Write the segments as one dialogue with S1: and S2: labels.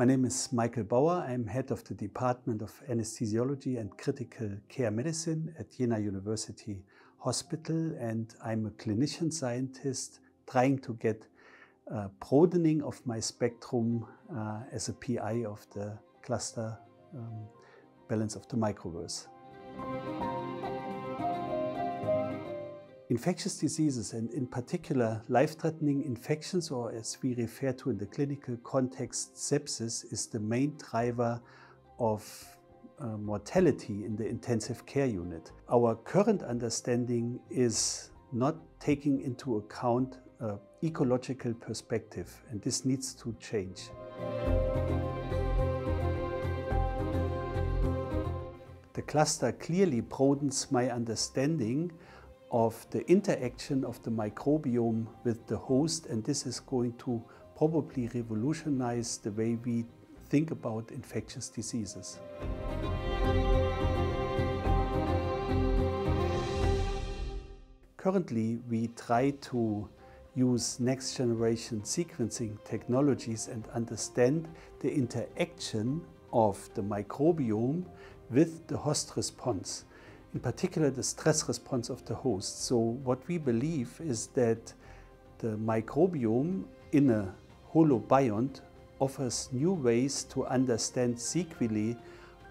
S1: My name is Michael Bauer. I'm head of the Department of Anesthesiology and Critical Care Medicine at Jena University Hospital, and I'm a clinician scientist trying to get broadening of my spectrum as a PI of the cluster balance of the microverse. Infectious diseases, and in particular life-threatening infections, or as we refer to in the clinical context, sepsis, is the main driver of mortality in the intensive care unit. Our current understanding is not taking into account an ecological perspective, and this needs to change. The cluster clearly broadens my understanding of the interaction of the microbiome with the host, and this is going to probably revolutionize the way we think about infectious diseases. Currently, we try to use next-generation sequencing technologies and understand the interaction of the microbiome with the host response, in particular the stress response of the host. So what we believe is that the microbiome in a holobiont offers new ways to understand sequelae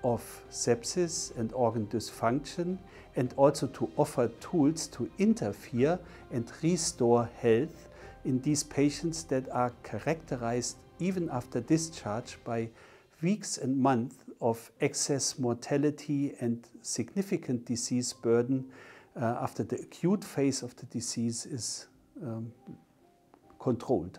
S1: of sepsis and organ dysfunction, and also to offer tools to interfere and restore health in these patients that are characterized even after discharge by weeks and months of excess mortality and significant disease burden after the acute phase of the disease is controlled.